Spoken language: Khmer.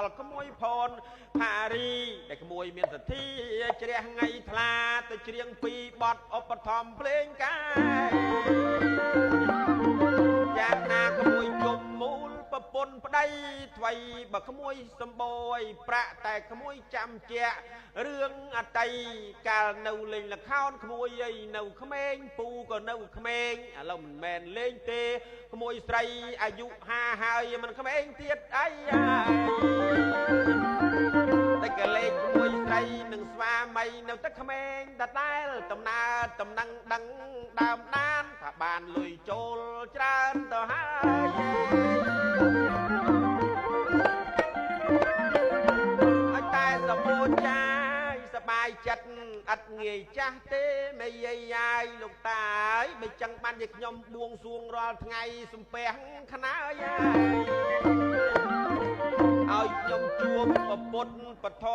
ដល់ក្មួយផនផារីតែក្មួយមានសទ្ធាជ្រះថ្ងៃថ្លាទៅច្រៀងពីបទឧបត្ថម្ភភ្លេងកាយយ៉ាងណាក្មួយយំមូលប្រពន្ធប្តីថ្វីបើក្មួយសម្បយប្រាក់តែក្មួយចាំជាក់រឿងអតីកាលនៅលេងល្ខោនក្មួយអីនៅក្មេងពូក៏នៅក្មេងឥឡូវមិនមែនលេងទេក្មួយស្រីអាយុ50ហើយមិនក្មេងទៀតអីតែក៏លេងក្មួយស្រីនឹងស្វាមីនៅតែក្មេងដដែលដំណើរតំណឹងដឹងដើមដានថាបានលុយចូលច្រើនទៅហើយឲ្យតែសមូចចាយសបាយចិត្តអត់ងាយចាស់ទេមេយាយយាយលោកតាអើយមិនចឹងបានជាខ្ញុំបួងសួងរាល់ថ្ងៃសំពះខ្នើយឲ្យខ្ញុំជួបប្រពន្ធពធ